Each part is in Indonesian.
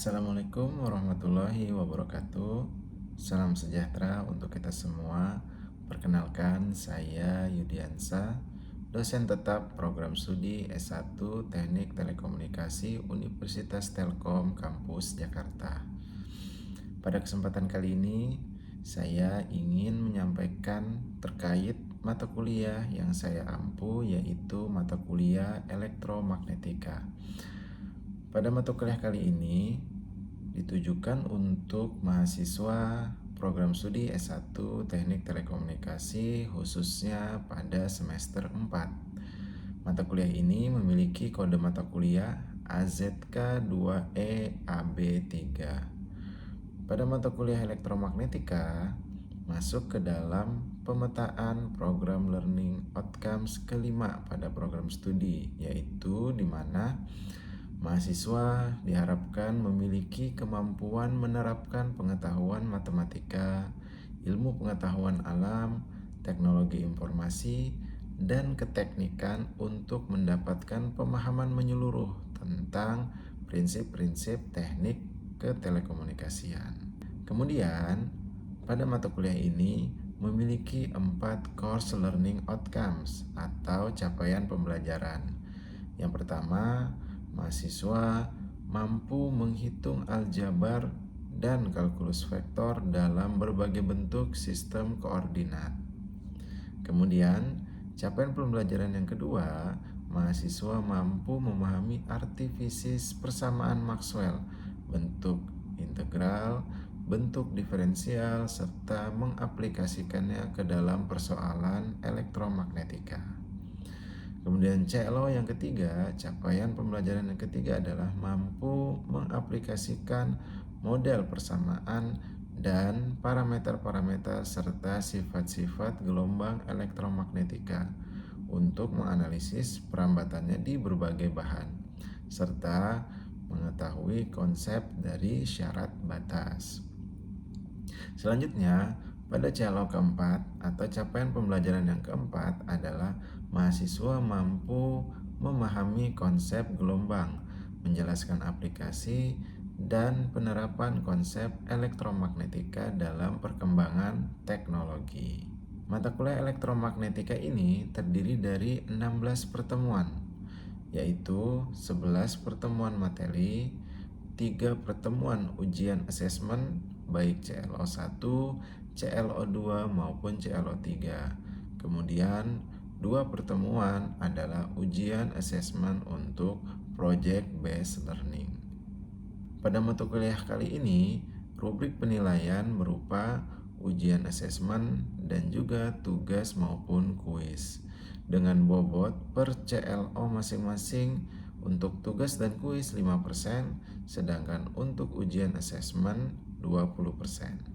Assalamualaikum warahmatullahi wabarakatuh. Salam sejahtera untuk kita semua. Perkenalkan, saya Yudiansa, dosen tetap program studi S1 Teknik Telekomunikasi Universitas Telkom Kampus Jakarta. Pada kesempatan kali ini, saya ingin menyampaikan terkait mata kuliah yang saya ampu, yaitu mata kuliah Elektromagnetika. Pada mata kuliah kali ini ditujukan untuk mahasiswa program studi S1 Teknik Telekomunikasi khususnya pada semester 4. Mata kuliah ini memiliki kode mata kuliah AZK2E AB3. Pada mata kuliah Elektromagnetika masuk ke dalam pemetaan program learning outcomes kelima pada program studi, yaitu di mana mahasiswa diharapkan memiliki kemampuan menerapkan pengetahuan matematika, ilmu pengetahuan alam, teknologi informasi, dan keteknikan untuk mendapatkan pemahaman menyeluruh tentang prinsip-prinsip teknik ketelekomunikasian. Kemudian, pada mata kuliah ini memiliki 4 course learning outcomes atau capaian pembelajaran. Yang pertama, mahasiswa mampu menghitung aljabar dan kalkulus vektor dalam berbagai bentuk sistem koordinat. Kemudian, capaian pembelajaran yang kedua, mahasiswa mampu memahami arti fisis persamaan Maxwell, bentuk integral, bentuk diferensial, serta mengaplikasikannya ke dalam persoalan elektromagnetika. Kemudian CLO yang ketiga, capaian pembelajaran yang ketiga adalah mampu mengaplikasikan model persamaan dan parameter-parameter serta sifat-sifat gelombang elektromagnetika untuk menganalisis perambatannya di berbagai bahan, serta mengetahui konsep dari syarat batas. Selanjutnya, pada CLO keempat atau capaian pembelajaran yang keempat adalah mahasiswa mampu memahami konsep gelombang, menjelaskan aplikasi dan penerapan konsep elektromagnetika dalam perkembangan teknologi. Mata kuliah elektromagnetika ini terdiri dari 16 pertemuan, yaitu 11 pertemuan materi, 3 pertemuan ujian asesmen baik CLO1, CLO2 maupun CLO3. Kemudian 2 pertemuan adalah ujian asesmen untuk project based learning. Pada mata kuliah kali ini, rubrik penilaian berupa ujian asesmen dan juga tugas maupun kuis dengan bobot per CLO masing-masing. Untuk tugas dan kuis 5%, sedangkan untuk ujian asesmen 20%.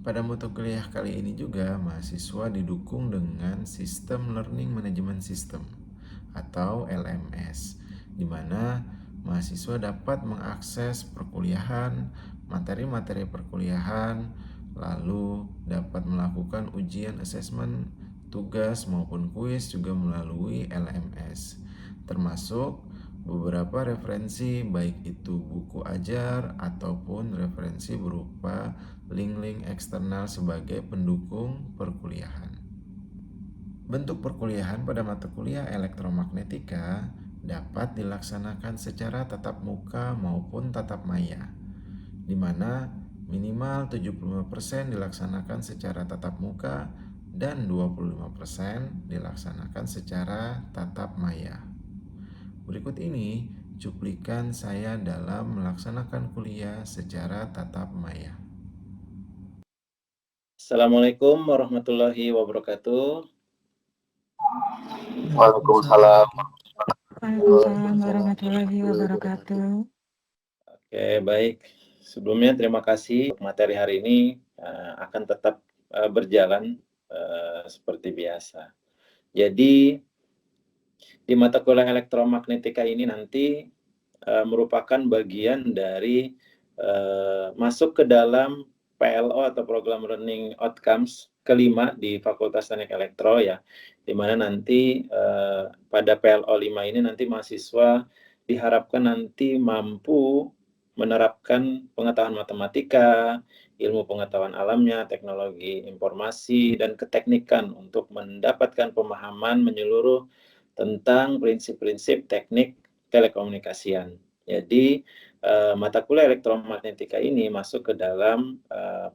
Pada mata kuliah kali ini juga mahasiswa didukung dengan Sistem Learning Management System atau LMS, di mana mahasiswa dapat mengakses perkuliahan, materi-materi perkuliahan, lalu dapat melakukan ujian asesmen, tugas maupun kuis juga melalui LMS, termasuk beberapa referensi baik itu buku ajar ataupun referensi berupa link-link eksternal sebagai pendukung perkuliahan. Bentuk perkuliahan pada mata kuliah elektromagnetika dapat dilaksanakan secara tatap muka maupun tatap maya, di mana minimal 75% dilaksanakan secara tatap muka dan 25% dilaksanakan secara tatap maya. Berikut ini cuplikan saya dalam melaksanakan kuliah secara tatap maya. Assalamualaikum warahmatullahi wabarakatuh. Waalaikumsalam. Waalaikumsalam warahmatullahi wabarakatuh. Oke, baik. Sebelumnya terima kasih materi hari ini akan tetap berjalan seperti biasa. Jadi di mata kuliah elektromagnetika ini nanti merupakan bagian dari masuk ke dalam PLO atau Program Learning Outcomes kelima di Fakultas Teknik Elektro ya, di mana nanti pada PLO 5 ini nanti mahasiswa diharapkan nanti mampu menerapkan pengetahuan matematika, ilmu pengetahuan alamnya, teknologi informasi, dan keteknikan untuk mendapatkan pemahaman menyeluruh tentang prinsip-prinsip teknik telekomunikasian. Jadi, mata kuliah elektromagnetika ini masuk ke dalam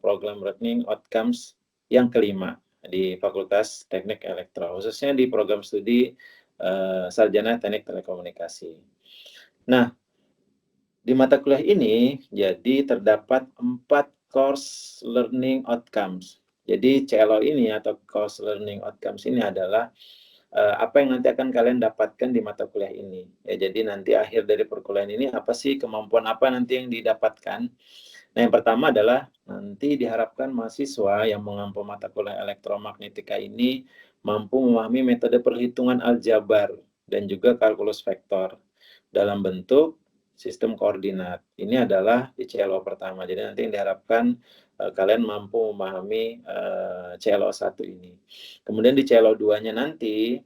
program learning outcomes yang kelima di Fakultas Teknik Elektro, khususnya di program studi Sarjana Teknik Telekomunikasi. Nah, di mata kuliah ini, jadi terdapat 4 course learning outcomes. Jadi CLO ini atau course learning outcomes ini adalah apa yang nanti akan kalian dapatkan di mata kuliah ini. Ya, jadi nanti akhir dari perkuliahan ini apa sih kemampuan apa nanti yang didapatkan. Nah, yang pertama adalah nanti diharapkan mahasiswa yang mengampu mata kuliah elektromagnetika ini mampu memahami metode perhitungan aljabar dan juga kalkulus vektor dalam bentuk sistem koordinat. Ini adalah di CLO pertama. Jadi nanti yang diharapkan kalian mampu memahami CLO 1 ini. Kemudian di CLO 2-nya nanti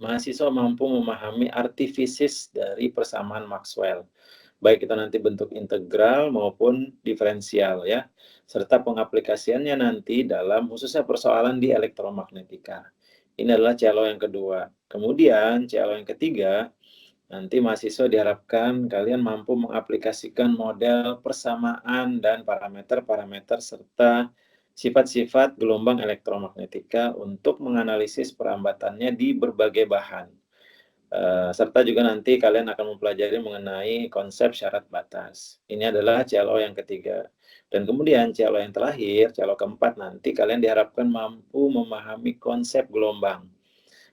mahasiswa mampu memahami artifisis dari persamaan Maxwell. Baik itu nanti bentuk integral maupun diferensial ya. Serta pengaplikasiannya nanti dalam khususnya persoalan di elektromagnetika. Ini adalah CLO yang kedua. Kemudian CLO yang ketiga, nanti mahasiswa diharapkan kalian mampu mengaplikasikan model persamaan dan parameter-parameter serta sifat-sifat gelombang elektromagnetika untuk menganalisis perambatannya di berbagai bahan. Serta juga nanti kalian akan mempelajari mengenai konsep syarat batas. Ini adalah CLO yang ketiga. Dan kemudian CLO yang terakhir, CLO keempat nanti kalian diharapkan mampu memahami konsep gelombang.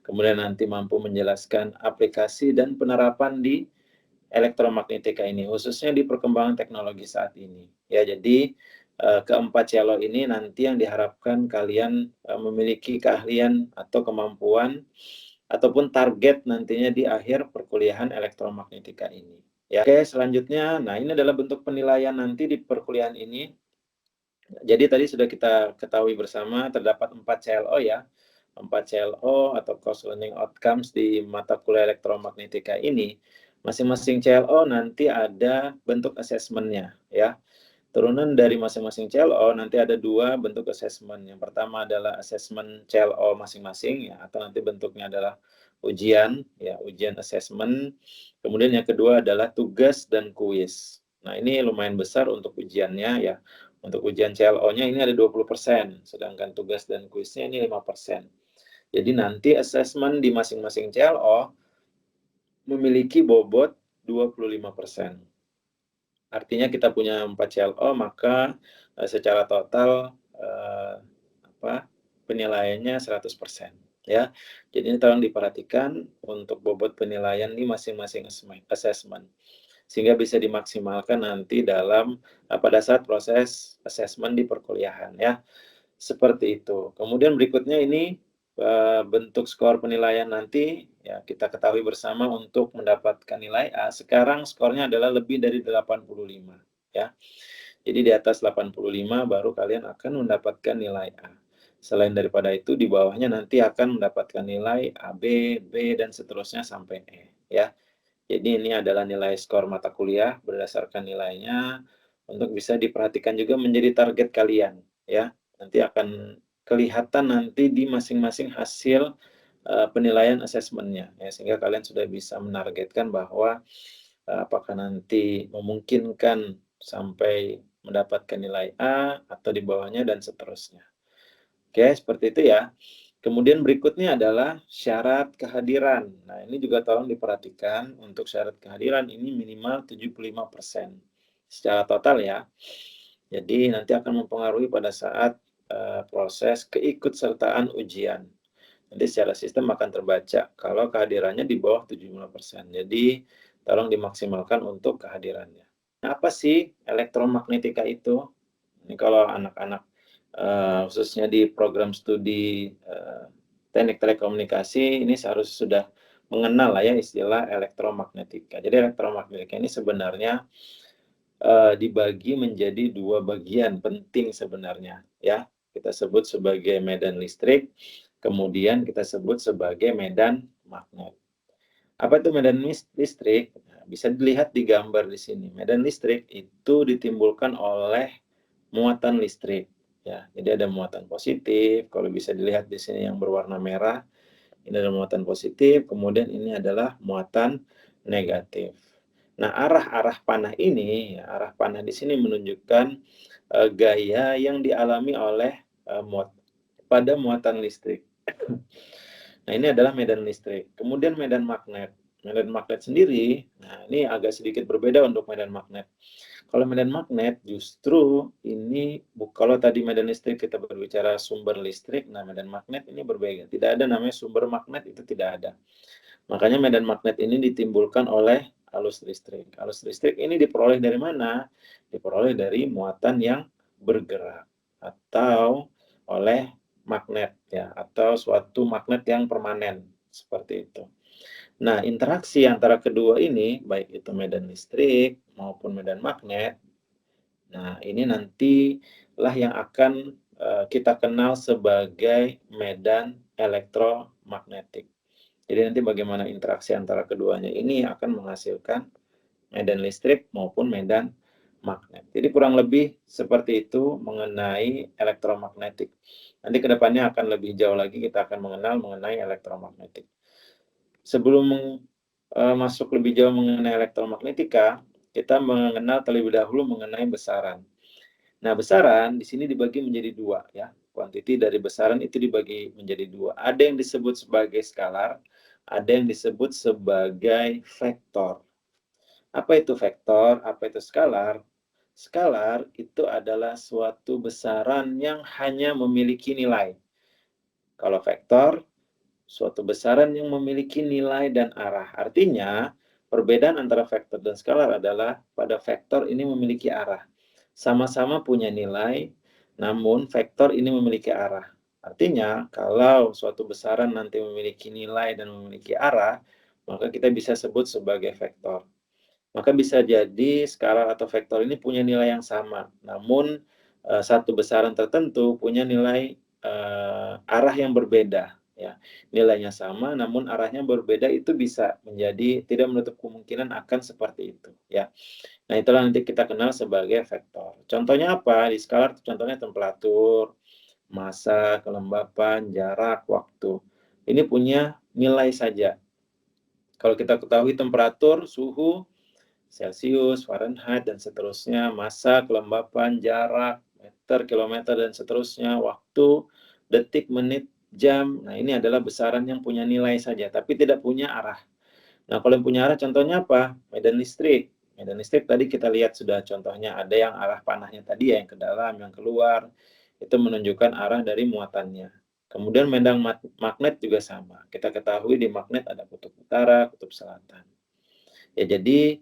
Kemudian nanti mampu menjelaskan aplikasi dan penerapan di elektromagnetika ini, khususnya di perkembangan teknologi saat ini. Ya, jadi keempat CLO ini nanti yang diharapkan kalian memiliki keahlian atau kemampuan ataupun target nantinya di akhir perkuliahan elektromagnetika ini. Ya, oke, selanjutnya, nah ini adalah bentuk penilaian nanti di perkuliahan ini. Jadi tadi sudah kita ketahui bersama terdapat 4 CLO ya. 4 CLO atau Course Learning Outcomes di mata kuliah elektromagnetika ini. Masing-masing CLO nanti ada bentuk assessment-nya ya. Turunan dari masing-masing CLO nanti ada 2 bentuk assessment. Yang pertama adalah assessment CLO masing-masing ya, atau nanti bentuknya adalah ujian ya, ujian assessment. Kemudian yang kedua adalah tugas dan kuis. Nah, ini lumayan besar untuk ujiannya ya. Untuk ujian CLO-nya ini ada 20%, sedangkan tugas dan kuisnya ini 5%. Jadi nanti assessment di masing-masing CLO memiliki bobot 25%. Artinya kita punya 4 CLO, maka secara total penilaiannya 100%. Ya. Jadi ini tolong diperhatikan untuk bobot penilaian di masing-masing assessment. Sehingga bisa dimaksimalkan nanti dalam pada saat proses assessment di perkuliahan ya. Seperti itu. Kemudian berikutnya ini bentuk skor penilaian nanti ya kita ketahui bersama untuk mendapatkan nilai A. Sekarang skornya adalah lebih dari 85 ya. Jadi di atas 85 baru kalian akan mendapatkan nilai A. Selain daripada itu di bawahnya nanti akan mendapatkan nilai AB, B dan seterusnya sampai E ya. Jadi ini adalah nilai skor mata kuliah berdasarkan nilainya untuk bisa diperhatikan juga menjadi target kalian ya. Nanti akan kelihatan nanti di masing-masing hasil penilaian asesmennya ya, sehingga kalian sudah bisa menargetkan bahwa apakah nanti memungkinkan sampai mendapatkan nilai A atau di bawahnya dan seterusnya. Oke, seperti itu ya. Kemudian berikutnya adalah syarat kehadiran. Nah, ini juga tolong diperhatikan untuk syarat kehadiran ini minimal 75% secara total ya. Jadi nanti akan mempengaruhi pada saat proses keikutsertaan ujian. Nanti secara sistem akan terbaca kalau kehadirannya di bawah 75%. Jadi tolong dimaksimalkan untuk kehadirannya. Nah, apa sih elektromagnetika itu? Ini kalau anak-anak khususnya di program studi teknik telekomunikasi ini seharusnya sudah mengenal lah ya istilah elektromagnetika. Jadi elektromagnetika ini sebenarnya dibagi menjadi 2 bagian penting sebenarnya ya. Kita sebut sebagai medan listrik, kemudian kita sebut sebagai medan magnet. Apa itu medan listrik? bisa dilihat di gambar di sini. Medan listrik itu ditimbulkan oleh muatan listrik. Ya, jadi ada muatan positif. Kalau bisa dilihat di sini yang berwarna merah, ini adalah muatan positif. Kemudian ini adalah muatan negatif. Nah, arah panah ini, ya, arah panah di sini menunjukkan gaya yang dialami oleh pada muatan listrik. Nah, ini adalah medan listrik. Kemudian medan magnet. Medan magnet sendiri, nah ini agak sedikit berbeda untuk medan magnet. Kalau medan magnet justru ini, kalau tadi medan listrik kita berbicara sumber listrik, nah medan magnet ini berbeda. Tidak ada namanya sumber magnet, itu tidak ada. Makanya medan magnet ini ditimbulkan oleh arus listrik. Arus listrik ini diperoleh dari mana? Diperoleh dari muatan yang bergerak atau oleh magnet ya, atau suatu magnet yang permanen seperti itu. Nah, interaksi antara kedua ini, baik itu medan listrik maupun medan magnet, nah ini nantilah yang akan kita kenal sebagai medan elektromagnetik. Jadi nanti bagaimana interaksi antara keduanya ini akan menghasilkan medan listrik maupun medan magnet. Jadi kurang lebih seperti itu mengenai elektromagnetik. Nanti kedepannya akan lebih jauh lagi kita akan mengenal mengenai elektromagnetik. Sebelum masuk lebih jauh mengenai elektromagnetika, kita mengenal terlebih dahulu mengenai besaran. Nah, besaran di sini dibagi menjadi dua ya. Kuantiti dari besaran itu dibagi menjadi dua. Ada yang disebut sebagai skalar, ada yang disebut sebagai vektor. Apa itu vektor? Apa itu skalar? Skalar itu adalah suatu besaran yang hanya memiliki nilai. Kalau vektor, suatu besaran yang memiliki nilai dan arah. Artinya, perbedaan antara vektor dan skalar adalah pada vektor ini memiliki arah. Sama-sama punya nilai, namun vektor ini memiliki arah. Artinya, kalau suatu besaran nanti memiliki nilai dan memiliki arah, maka kita bisa sebut sebagai vektor. Maka bisa jadi skalar atau vektor ini punya nilai yang sama, namun satu besaran tertentu punya nilai arah yang berbeda. Ya, nilainya sama, namun arahnya berbeda, itu bisa menjadi tidak menutup kemungkinan akan seperti itu. Ya, nah itulah nanti kita kenal sebagai vektor. Contohnya apa? Di skalar contohnya temperatur, massa, kelembapan, jarak, waktu. Ini punya nilai saja. Kalau kita ketahui temperatur, suhu, Celcius, Fahrenheit, dan seterusnya, massa, kelembapan, jarak, meter, kilometer, dan seterusnya, waktu, detik, menit, jam. Nah, ini adalah besaran yang punya nilai saja, tapi tidak punya arah. Nah, kalau yang punya arah contohnya apa? Medan listrik. Medan listrik tadi kita lihat sudah contohnya, ada yang arah panahnya tadi ya, yang ke dalam, yang keluar. Itu menunjukkan arah dari muatannya. Kemudian medan magnet juga sama. Kita ketahui di magnet ada kutub utara, kutub selatan. Ya, jadi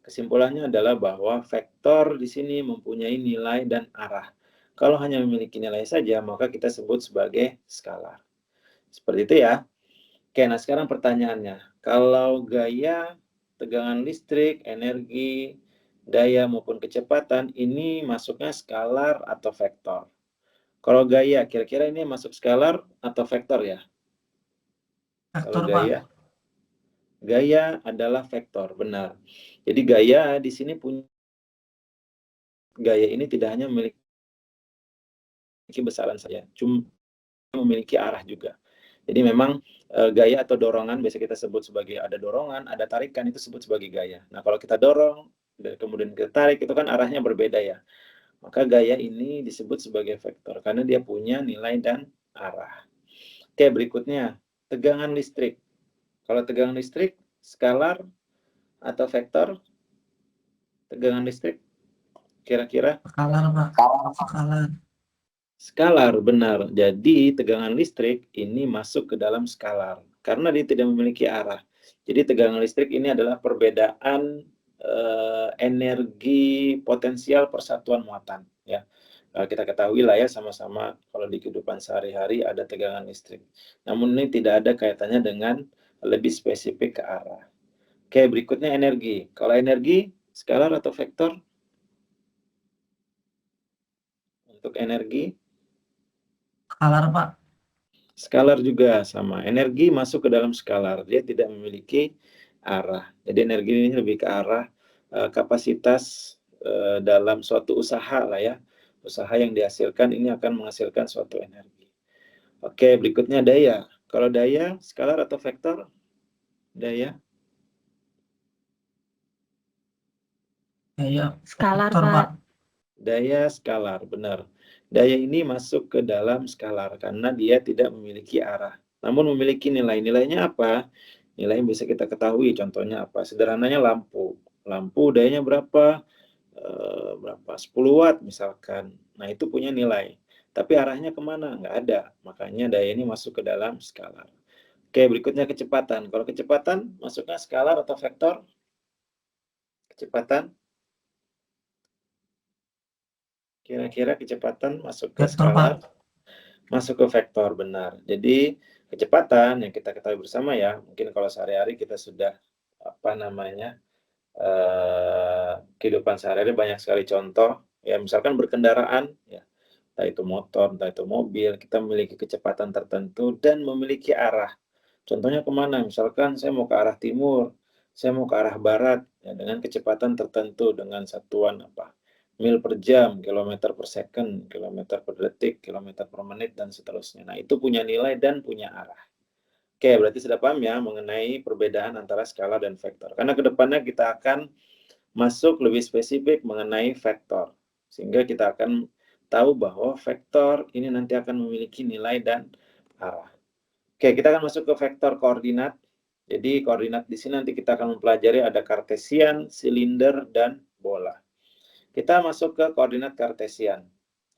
kesimpulannya adalah bahwa vektor di sini mempunyai nilai dan arah. Kalau hanya memiliki nilai saja, maka kita sebut sebagai skalar. Seperti itu ya. Oke, nah sekarang pertanyaannya. Kalau gaya, tegangan listrik, energi, daya maupun kecepatan, ini masuknya skalar atau vektor? Kalau gaya, kira-kira ini masuk skalar atau vektor ya? Kalau Vektor, Pak. gaya adalah vektor, benar. Jadi gaya di sini punya, gaya ini tidak hanya memiliki besaran saja, cuma memiliki arah juga. Jadi memang gaya atau dorongan biasa kita sebut sebagai ada dorongan, ada tarikan, itu sebut sebagai gaya. Nah, kalau kita dorong dan kemudian kita tarik, itu kan arahnya berbeda ya. Maka gaya ini disebut sebagai vektor karena dia punya nilai dan arah. Oke, berikutnya tegangan listrik. Kalau tegangan listrik skalar atau vektor? Tegangan listrik kira-kira? Skalar, Pak. Skalar. Skalar, benar. Jadi tegangan listrik ini masuk ke dalam skalar karena dia tidak memiliki arah. Jadi tegangan listrik ini adalah perbedaan energi potensial persatuan muatan. Ya, kita ketahui lah ya sama-sama kalau di kehidupan sehari-hari ada tegangan listrik. Namun ini tidak ada kaitannya dengan lebih spesifik ke arah. Oke, berikutnya energi. Kalau energi, skalar atau vektor? Untuk energi? Skalar, Pak. Skalar juga sama. Energi masuk ke dalam skalar. Dia tidak memiliki arah. Jadi energi ini lebih ke arah kapasitas dalam suatu usaha lah ya. Usaha yang dihasilkan ini akan menghasilkan suatu energi. Oke, berikutnya daya. Kalau daya, skalar atau vektor? Daya? Daya Skalar, vektor, Pak. Pak. Daya skalar, benar. Daya ini masuk ke dalam skalar karena dia tidak memiliki arah. Namun memiliki nilai. Nilainya apa? Nilai yang bisa kita ketahui. Contohnya apa? Sederhananya lampu. Lampu dayanya berapa? Berapa? 10 watt misalkan. Nah, itu punya nilai. Tapi arahnya kemana? Nggak ada. Makanya daya ini masuk ke dalam skalar. Oke, berikutnya kecepatan. Kalau kecepatan masuknya skalar atau vektor? Kecepatan? Kira-kira kecepatan masuk ke Vektor, skalar? Pak. Masuk ke vektor, benar. Jadi kecepatan yang kita ketahui bersama ya, mungkin kalau sehari-hari kita sudah kehidupan sehari-hari banyak sekali contoh, ya misalkan berkendaraan, ya entah itu motor, entah itu mobil, kita memiliki kecepatan tertentu dan memiliki arah. Contohnya kemana? Misalkan saya mau ke arah timur, saya mau ke arah barat, ya dengan kecepatan tertentu, dengan satuan mil per jam, kilometer per second, kilometer per detik, kilometer per menit, dan seterusnya. Nah, itu punya nilai dan punya arah. Oke, berarti sudah paham ya mengenai perbedaan antara skala dan vektor. Karena kedepannya kita akan masuk lebih spesifik mengenai vektor. Sehingga kita akan tahu bahwa vektor ini nanti akan memiliki nilai dan arah. Oke, kita akan masuk ke vektor koordinat. Jadi koordinat di sini nanti kita akan mempelajari ada kartesian, silinder, dan bola. Kita masuk ke koordinat kartesian.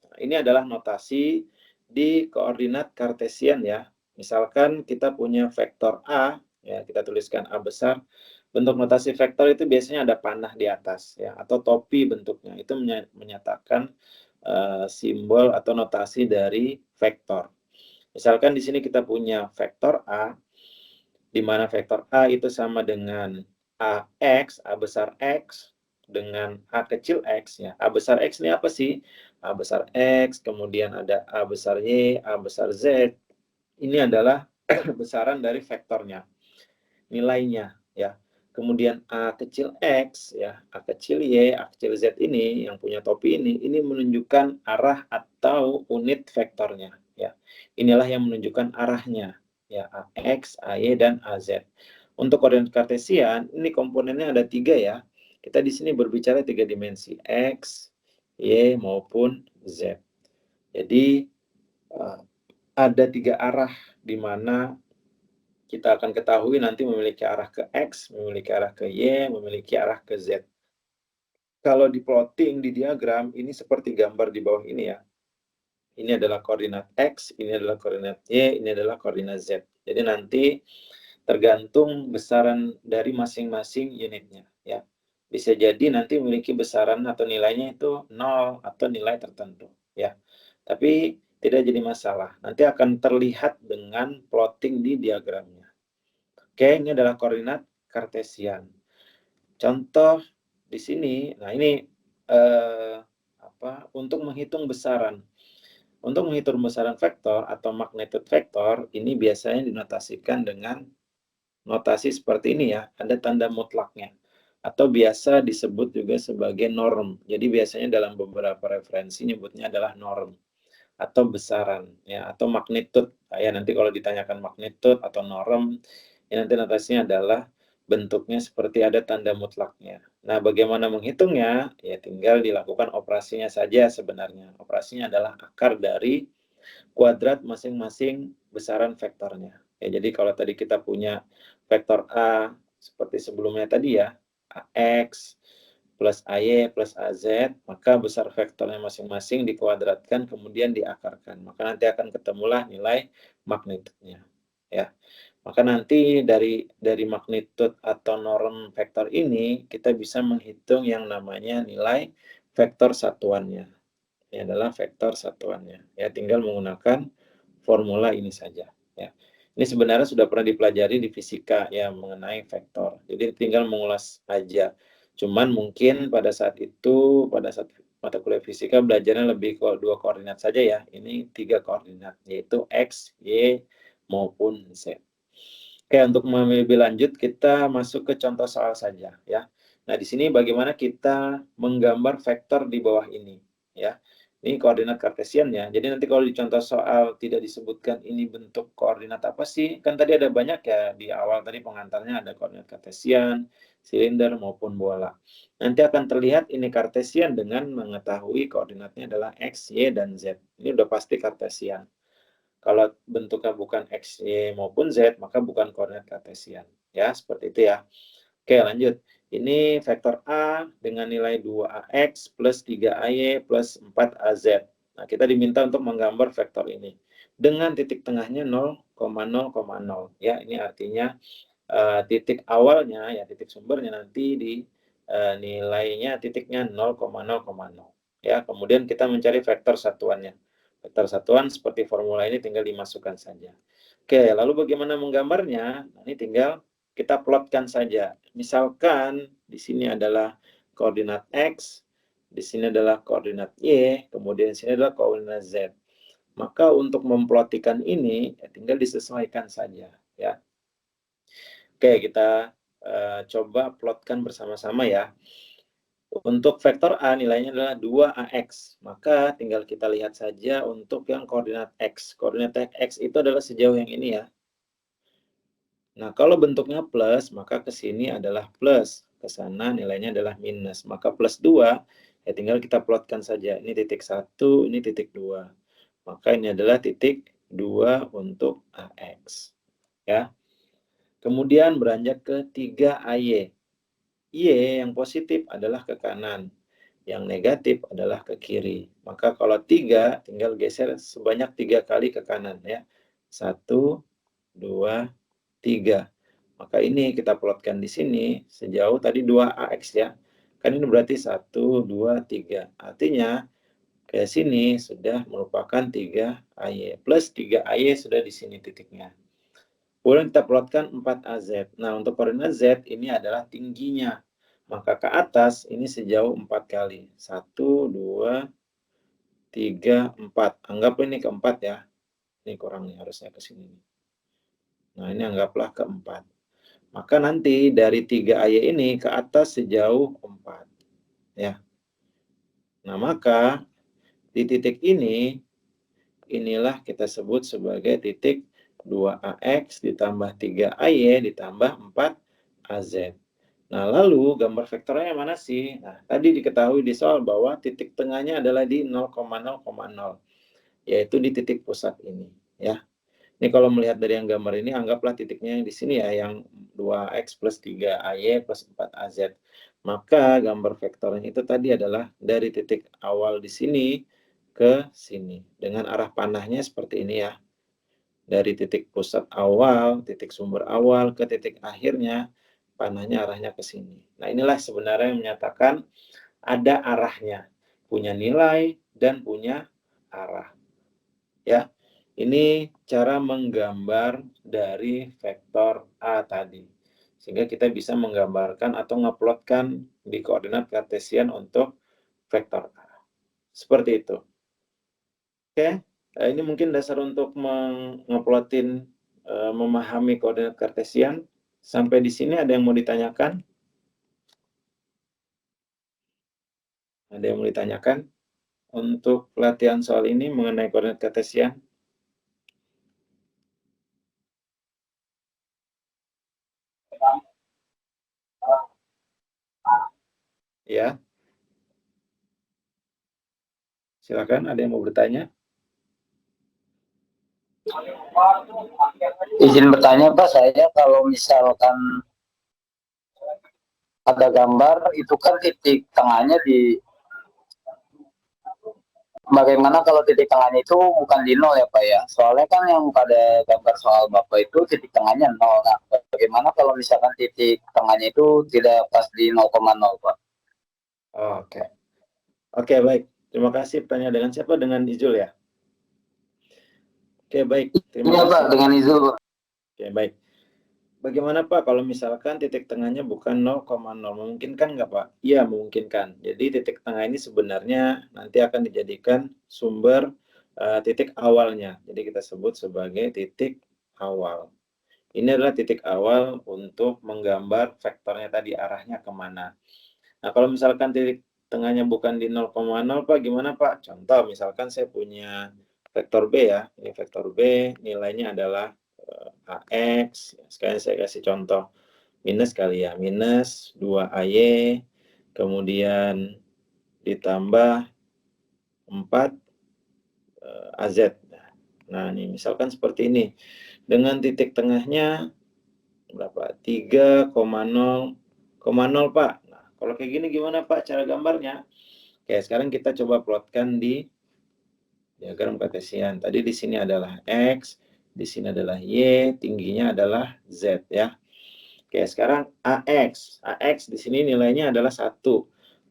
Nah, ini adalah notasi di koordinat kartesian ya. Misalkan kita punya vektor A, ya kita tuliskan A besar. Bentuk notasi vektor itu biasanya ada panah di atas ya, atau topi bentuknya. Itu menyatakan simbol atau notasi dari vektor. Misalkan di sini kita punya vektor A, di mana vektor A itu sama dengan AX, A besar X, dengan A kecil X ya. A besar X ini apa sih? A besar X, kemudian ada A besar Y, A besar Z. Ini adalah besaran dari vektornya, nilainya ya. Kemudian A kecil X ya, A kecil Y, A kecil Z ini yang punya topi ini menunjukkan arah atau unit vektornya ya. Inilah yang menunjukkan arahnya ya, AX, AY, dan AZ. Untuk koordinat kartesian, ini komponennya ada 3 ya. Kita di sini berbicara 3 dimensi, X, Y, maupun Z. Jadi ada 3 arah di mana kita akan ketahui nanti memiliki arah ke X, memiliki arah ke Y, memiliki arah ke Z. Kalau di plotting, di diagram, ini seperti gambar di bawah ini ya. Ini adalah koordinat X, ini adalah koordinat Y, ini adalah koordinat Z. Jadi nanti tergantung besaran dari masing-masing unitnya ya. Bisa jadi nanti memiliki besaran atau nilainya itu 0 atau nilai tertentu ya. Tapi tidak jadi masalah. Nanti akan terlihat dengan plotting di diagramnya. Oke, ini adalah koordinat kartesian. Contoh di sini, nah ini untuk menghitung besaran. Untuk menghitung besaran vektor atau magnitude vektor, ini biasanya dinotasikan dengan notasi seperti ini ya, ada tanda mutlaknya. Atau biasa disebut juga sebagai norm. Jadi biasanya dalam beberapa referensi nyebutnya adalah norm atau besaran ya, atau magnitude. Ya nanti kalau ditanyakan magnitude atau norm, ya nanti notasinya adalah bentuknya seperti ada tanda mutlaknya. Nah, bagaimana menghitungnya? Ya tinggal dilakukan operasinya saja sebenarnya. Operasinya adalah akar dari kuadrat masing-masing besaran vektornya. Ya, jadi kalau tadi kita punya vektor A seperti sebelumnya tadi ya, AX plus AY plus AZ, maka besar vektornya masing-masing dikuadratkan kemudian diakarkan. Maka nanti akan ketemulah nilai magnitudenya. Ya. Maka nanti dari magnitud atau norm vektor ini kita bisa menghitung yang namanya nilai vektor satuannya. Ini adalah vektor satuannya. Ya, tinggal menggunakan formula ini saja. Ya. Ini sebenarnya sudah pernah dipelajari di fisika ya mengenai vektor. Jadi tinggal mengulas aja. Cuman mungkin pada saat itu, pada saat mata kuliah fisika belajarnya lebih ke 2 koordinat saja ya. Ini 3 koordinat, yaitu X, Y, maupun Z. Oke, untuk lebih lanjut kita masuk ke contoh soal saja ya. Nah, di sini bagaimana kita menggambar vektor di bawah ini ya. Ini koordinat kartesian ya. Jadi nanti kalau di contoh soal tidak disebutkan ini bentuk koordinat apa sih? Kan tadi ada banyak ya di awal tadi pengantarnya ada koordinat kartesian, silinder maupun bola. Nanti akan terlihat ini kartesian dengan mengetahui koordinatnya adalah X, Y, dan Z. Ini udah pasti kartesian. Kalau bentuknya bukan X, Y, maupun Z, maka bukan koordinat kartesian. Ya, seperti itu ya. Oke, lanjut. Ini vektor A dengan nilai 2AX plus 3AY plus 4AZ. Nah, kita diminta untuk menggambar vektor ini. Dengan titik tengahnya 0,0,0. Ya, ini artinya titik awalnya, ya titik sumbernya nanti di nilainya titiknya 0,0,0. Ya, kemudian kita mencari vektor satuannya. Vektor satuan seperti formula ini tinggal dimasukkan saja. Oke, lalu bagaimana menggambarnya? Nah, ini tinggal kita plotkan saja. Misalkan di sini adalah koordinat X, di sini adalah koordinat Y, kemudian di sini adalah koordinat Z. Maka untuk memplotikan ini ya tinggal disesuaikan saja ya. Oke, kita coba plotkan bersama-sama ya. Untuk vektor A nilainya adalah 2AX. Maka tinggal kita lihat saja untuk yang koordinat X. Koordinat X itu adalah sejauh yang ini ya. Nah, kalau bentuknya plus, maka ke sini adalah plus. Ke sana nilainya adalah minus. Maka plus 2, ya tinggal kita plotkan saja. Ini titik 1, ini titik 2. Maka ini adalah titik 2 untuk AX. Ya. Kemudian beranjak ke 3AY. Y yang positif adalah ke kanan, yang negatif adalah ke kiri. Maka kalau 3, tinggal geser sebanyak 3 kali ke kanan ya. 1, 2, 3. Maka ini kita plotkan di sini sejauh tadi 2AX ya. Kan ini berarti 1, 2, 3. Artinya ke sini sudah merupakan 3AY. Plus 3AY sudah di sini titiknya. Kemudian kita plotkan 4AZ. Nah, untuk koordinat Z ini adalah tingginya. Maka ke atas ini sejauh 4 kali. 1, 2, 3, 4. Anggap ini keempat ya. Ini kurang nih, harusnya ke sini. Nah, ini anggaplah keempat. Maka nanti dari 3AY ini ke atas sejauh 4. Ya. Nah, maka di titik ini, inilah kita sebut sebagai titik 2AX ditambah 3AY ditambah 4AZ. Nah, lalu gambar vektornya yang mana sih? Nah, tadi diketahui di soal bahwa titik tengahnya adalah di 0,0,0, yaitu di titik pusat ini, ya. Ini kalau melihat dari yang gambar ini, anggaplah titiknya yang di sini ya, yang 2X plus 3AY plus 4AZ. Maka gambar vektornya itu tadi adalah dari titik awal di sini ke sini. Dengan arah panahnya seperti ini ya. Dari titik pusat awal, titik sumber awal, ke titik akhirnya, panahnya arahnya ke sini. Nah, inilah sebenarnya yang menyatakan ada arahnya, punya nilai dan punya arah. Ya, ini cara menggambar dari vektor A tadi. Sehingga kita bisa menggambarkan atau ngeplotkan di koordinat kartesian untuk vektor A. Seperti itu. Oke, ini mungkin dasar untuk ngeplotin, memahami koordinat kartesian. Sampai di sini ada yang mau ditanyakan? Ada yang mau ditanyakan untuk pelatihan soal ini mengenai koordinat kartesian? Ya, silakan. Ada yang mau bertanya? Izin bertanya Pak, saya kalau misalkan ada gambar itu kan titik tengahnya di bagaimana kalau titik tengahnya itu bukan di nol ya Pak ya? Soalnya kan yang pada gambar soal Bapak itu titik tengahnya nol. Nah, bagaimana kalau misalkan titik tengahnya itu tidak pas di 0,0 Pak? Oke. Oke, baik. Terima kasih. Tanya dengan siapa? Dengan Izul ya? Oke, baik. Terima Iya kasih. Pak, dengan itu Pak. Oke, baik. Bagaimana Pak kalau misalkan titik tengahnya bukan 0,0? Memungkinkan nggak Pak? Iya, memungkinkan. Jadi titik tengah ini sebenarnya nanti akan dijadikan sumber titik awalnya. Jadi kita sebut sebagai titik awal. Ini adalah titik awal untuk menggambar vektornya tadi arahnya kemana. Nah, kalau misalkan titik tengahnya bukan di 0,0 Pak, gimana Pak? Contoh, misalkan saya punya vektor B ya. Ini vektor B, nilainya adalah AX. Sekarang saya kasih contoh. Minus kali ya, minus 2AY, kemudian ditambah 4 AZ. Nah, ini misalkan seperti ini. Dengan titik tengahnya berapa? 3,0,0 Pak. Nah, kalau kayak gini gimana Pak cara gambarnya? Oke, sekarang kita coba plotkan di diagram kartesian. Tadi di sini adalah X, di sini adalah Y, tingginya adalah Z ya. Oke, sekarang AX. AX di sini nilainya adalah 1.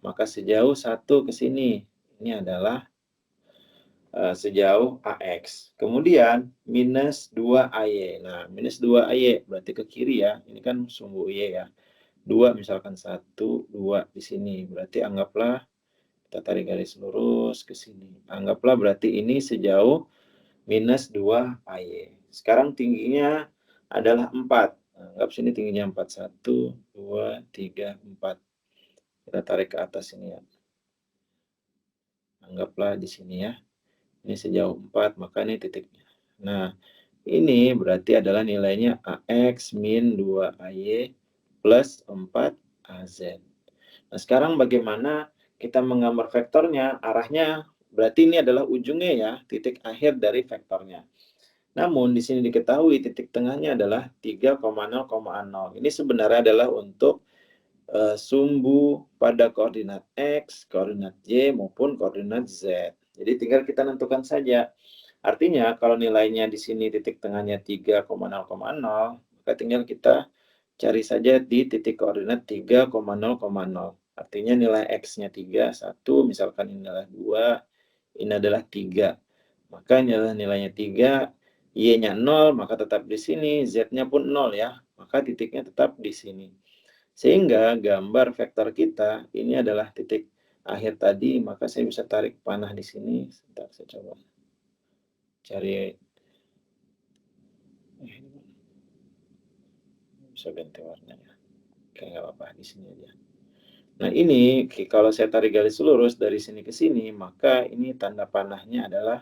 Maka sejauh 1 ke sini, ini adalah sejauh AX. Kemudian minus 2AY. Nah, minus 2AY berarti ke kiri ya. Ini kan sumbu Y ya. 2 misalkan 1, 2 di sini. Berarti anggaplah kita tarik garis lurus ke sini. Anggaplah berarti ini sejauh minus 2AY. Sekarang tingginya adalah 4. Anggap sini tingginya 4. 1, 2, 3, 4. Kita tarik ke atas ini ya. Anggaplah di sini ya. Ini sejauh 4, maka ini titiknya. Nah, ini berarti adalah nilainya AX min 2AY plus 4AZ. Nah, sekarang bagaimana kita menggambar vektornya? Arahnya berarti ini adalah ujungnya ya, titik akhir dari vektornya. Namun di sini diketahui titik tengahnya adalah 3,0,0. Ini sebenarnya adalah untuk sumbu pada koordinat X, koordinat Y maupun koordinat Z. Jadi tinggal kita tentukan saja. Artinya kalau nilainya di sini titik tengahnya 3,0,0, maka tinggal kita cari saja di titik koordinat 3,0,0. Artinya nilai X-nya 3, 1, misalkan ini adalah 2, ini adalah 3. Maka ini adalah nilainya 3, Y-nya 0, maka tetap di sini, Z-nya pun 0 ya. Maka titiknya tetap di sini. Sehingga gambar vektor kita ini adalah titik akhir tadi, maka saya bisa tarik panah di sini. Sebentar, saya coba cari. Bisa ganti warnanya. Oke, nggak apa-apa, di sini aja. Nah, ini kalau saya tarik garis lurus dari sini ke sini, maka ini tanda panahnya adalah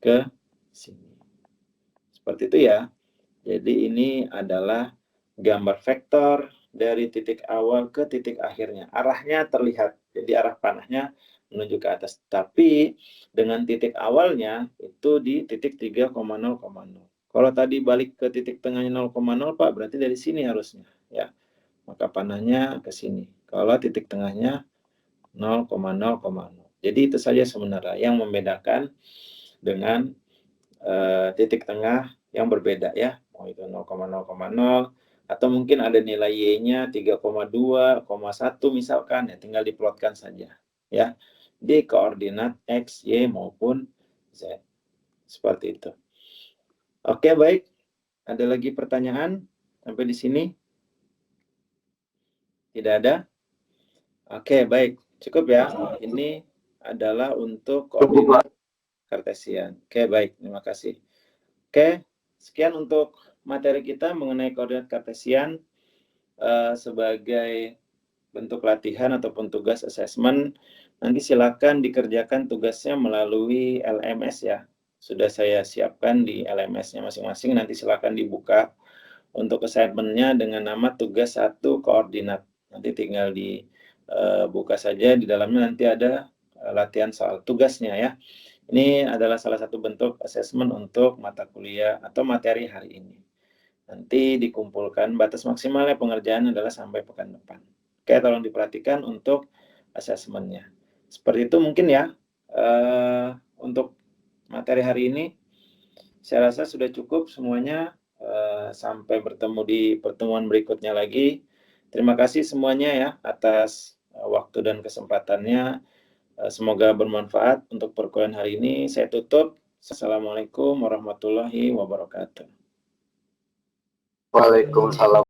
ke sini. Seperti itu ya. Jadi ini adalah gambar vektor dari titik awal ke titik akhirnya. Arahnya terlihat, jadi arah panahnya menuju ke atas. Tapi dengan titik awalnya itu di titik 3,0,0. Kalau tadi balik ke titik tengahnya 0,0 Pak, berarti dari sini harusnya ya. Maka panahnya ke sini. Kalau titik tengahnya 0,0,0. Jadi itu saja sebenarnya yang membedakan dengan titik tengah yang berbeda ya. Mau itu 0,0,0 atau mungkin ada nilai Y-nya 3,2,1 misalkan ya, tinggal diplotkan saja ya di koordinat X, Y maupun Z. Seperti itu. Oke, baik. Ada lagi pertanyaan sampai di sini? Tidak ada? Oke, baik. Cukup ya. Ini adalah untuk koordinat kartesian. Oke, baik. Terima kasih. Oke, sekian untuk materi kita mengenai koordinat kartesian sebagai bentuk latihan ataupun tugas asesmen. Nanti silakan dikerjakan tugasnya melalui LMS ya. Sudah saya siapkan di LMS-nya masing-masing. Nanti silakan dibuka untuk assignment-nya dengan nama tugas 1 koordinat. Nanti tinggal dibuka saja, di dalamnya nanti ada latihan soal tugasnya ya. Ini adalah salah satu bentuk asesmen untuk mata kuliah atau materi hari ini. Nanti dikumpulkan, batas maksimalnya pengerjaan adalah sampai pekan depan. Oke, tolong diperhatikan untuk asesmennya. Seperti itu mungkin ya untuk materi hari ini. Saya rasa sudah cukup semuanya. Sampai bertemu di pertemuan berikutnya lagi. Terima kasih semuanya ya atas waktu dan kesempatannya. Semoga bermanfaat untuk perkuliahan hari ini. Saya tutup. Assalamualaikum warahmatullahi wabarakatuh. Waalaikumsalam.